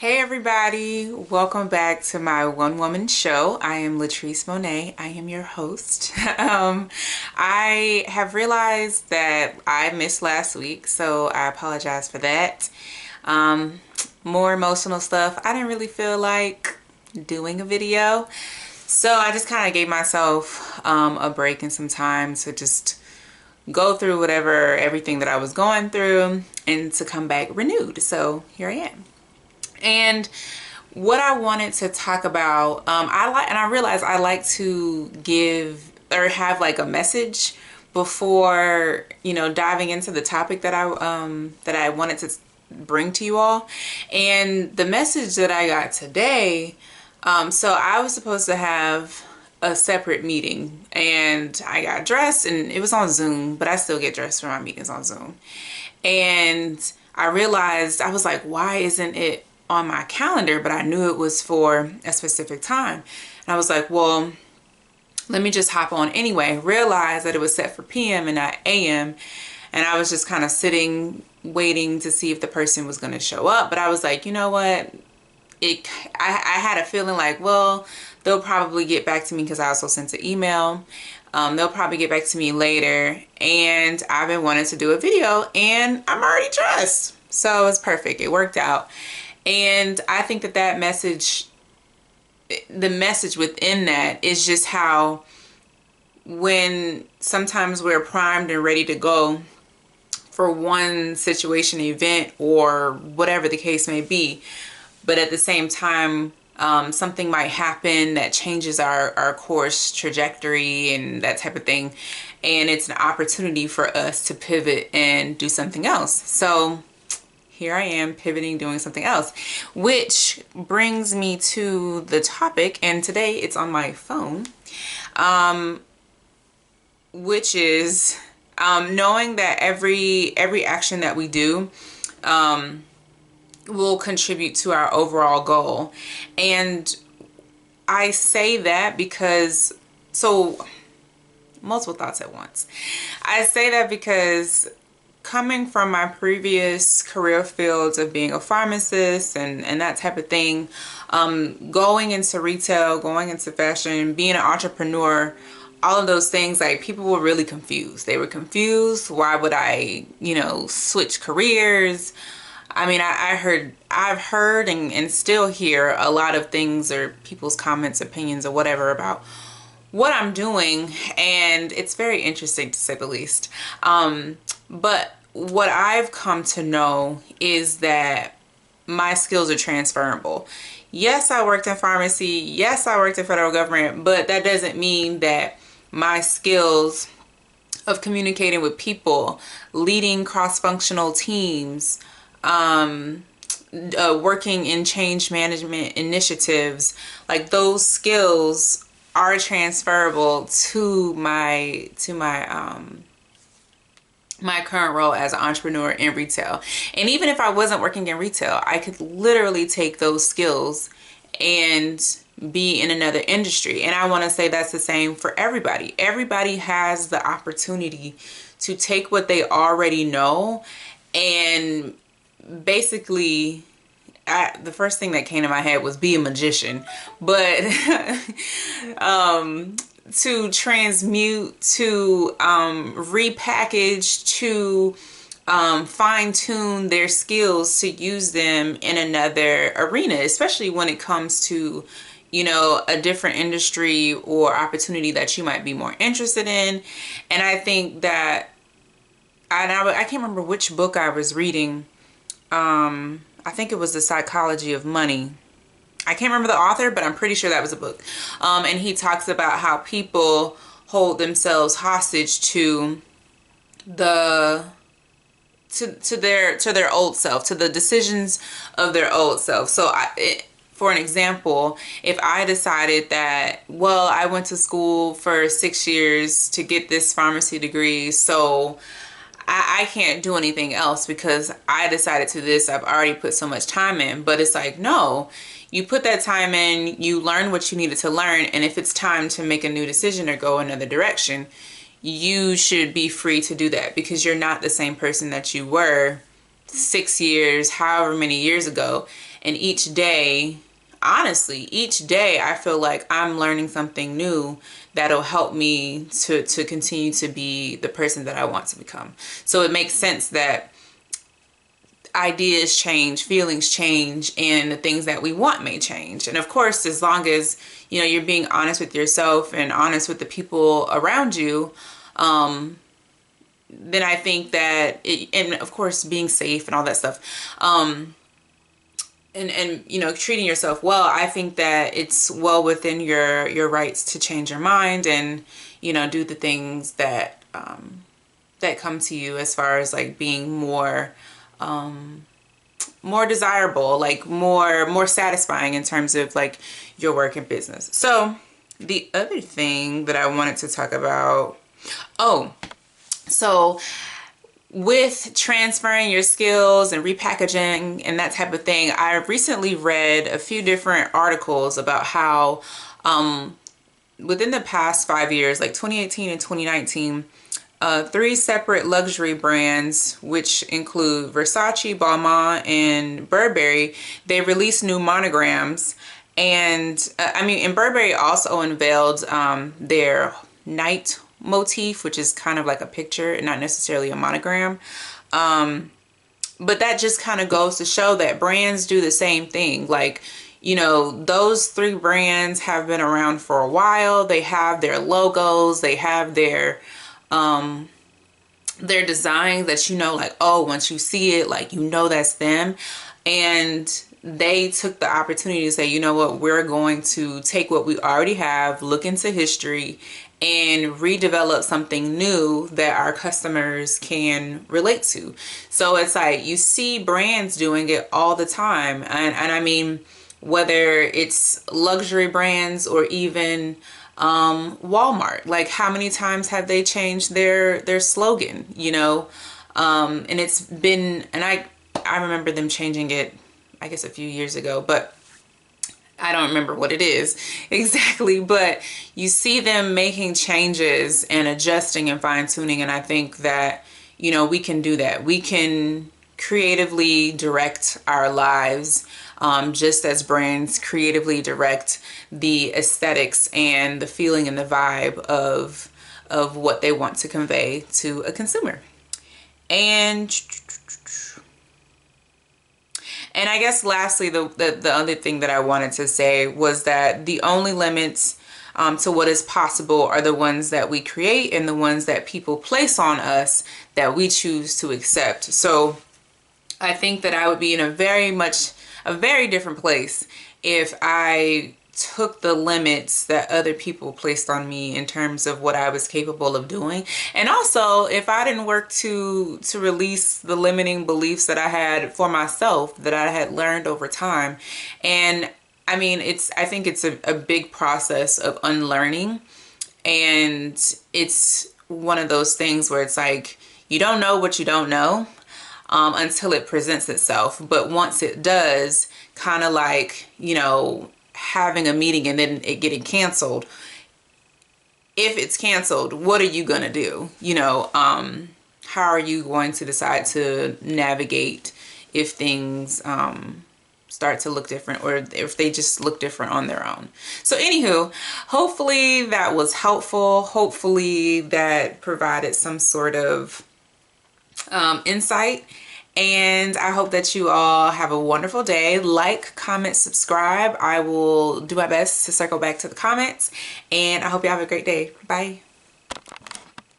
Hey everybody, welcome back to my one woman show. I am Latrice Monet. I am your host. I have realized that I missed last week, so I apologize for that. Um, More emotional stuff. I didn't really feel like doing a video, so I just kind of gave myself a break and some time to just go through everything that I was going through and to come back renewed. So here I am. And what I wanted to talk about, I realized I like to give or have like a message before, diving into the topic that I wanted to bring to you all. And the message that I got today, so I was supposed to have a separate meeting, and I got dressed, and it was on Zoom, but I still get dressed for my meetings on Zoom. And I realized, I was like, why isn't it on my calendar? But I knew it was for a specific time. And I was like, well, let me just hop on anyway. Realized that it was set for PM and not AM. And I was just kind of sitting, waiting to see if the person was going to show up. But I was like, you know what? I had a feeling like, well, they'll probably get back to me because I also sent an email. They'll probably get back to me later. And I've been wanting to do a video, and I'm already dressed. So it's perfect. It worked out. And I think that message, the message within that is just how when sometimes we're primed and ready to go for one situation, event, or whatever the case may be, but at the same time, something might happen that changes our course trajectory and that type of thing. And it's an opportunity for us to pivot and do something else. So here I am pivoting, doing something else, which brings me to the topic. And today it's on my phone, which is knowing that every action that we do will contribute to our overall goal. And I say that because, so multiple thoughts at once. I say that because coming from my previous career fields of being a pharmacist and that type of thing, going into retail, going into fashion, being an entrepreneur, all of those things, like, people were really confused. They were confused. Why would I, switch careers? I mean, I've heard and still hear a lot of things, or people's comments, opinions, or whatever about what I'm doing, and it's very interesting to say the least. But what I've come to know is that my skills are transferable. Yes, I worked in pharmacy. Yes, I worked in federal government, but that doesn't mean that my skills of communicating with people, leading cross-functional teams, working in change management initiatives, like, those skills are transferable to my my current role as an entrepreneur in retail. And even if I wasn't working in retail, I could literally take those skills and be in another industry. And I want to say that's the same for everybody. Everybody has the opportunity to take what they already know and basically, the first thing that came to my head was be a magician, but to transmute, to repackage, to fine-tune their skills to use them in another arena, especially when it comes to, a different industry or opportunity that you might be more interested in. And I think that, I can't remember which book I was reading. I think it was The Psychology of Money. I can't remember the author, but I'm pretty sure that was a book. And he talks about how people hold themselves hostage to their old self, to the decisions of their old self. So for an example, if I decided that, well, I went to school for 6 years to get this pharmacy degree, so I can't do anything else because I decided to this. I've already put so much time in. But it's like, no, you put that time in, you learn what you needed to learn. And if it's time to make a new decision or go another direction, you should be free to do that, because you're not the same person that you were 6 years, however many years ago. And each day, honestly, each day I feel like I'm learning something new that'll help me to continue to be the person that I want to become. So it makes sense that ideas change, feelings change, and the things that we want may change. And of course, as long as, you know, you're being honest with yourself and honest with the people around you, then I think that and of course being safe and all that stuff, and you know, treating yourself well, I think that it's well within your rights to change your mind and, you know, do the things that that come to you as far as like being more desirable, like more satisfying in terms of like your work and business. So the other thing that I wanted to talk about, so with transferring your skills and repackaging and that type of thing, I recently read a few different articles about how within the past 5 years, like 2018 and 2019, three separate luxury brands, which include Versace, Balmain, and Burberry, they released new monograms. And and Burberry also unveiled their night motif, which is kind of like a picture and not necessarily a monogram. But that just kind of goes to show that brands do the same thing. Like, you know, those three brands have been around for a while. They have their logos, they have their designs that, you know, like, oh, once you see it, like, you know, that's them. And they took the opportunity to say, you know what, we're going to take what we already have, look into history, and redevelop something new that our customers can relate to. So it's like you see brands doing it all the time. And I mean, whether it's luxury brands or even Walmart, like how many times have they changed their slogan, you know? And it's been, and I remember them changing it, I guess a few years ago, but I don't remember what it is exactly, but you see them making changes and adjusting and fine tuning. And I think that, you know, we can do that. We can creatively direct our lives, just as brands creatively direct the aesthetics and the feeling and the vibe of what they want to convey to a consumer. And I guess lastly, the other thing that I wanted to say was that the only limits to what is possible are the ones that we create and the ones that people place on us that we choose to accept. So I think that I would be in a very different place if I took the limits that other people placed on me in terms of what I was capable of doing. And also, if I didn't work to release the limiting beliefs that I had for myself, that I had learned over time. And I mean, I think it's a big process of unlearning. And it's one of those things where it's like, you don't know what you don't know until it presents itself. But once it does, kind of like, you know, having a meeting and then it getting canceled. If it's canceled, what are you gonna do? You know, how are you going to decide to navigate if things start to look different, or if they just look different on their own? So anywho, hopefully that was helpful. Hopefully that provided some sort of insight. And I hope that you all have a wonderful day. Like, comment, subscribe. I will do my best to circle back to the comments. And I hope you have a great day. Bye.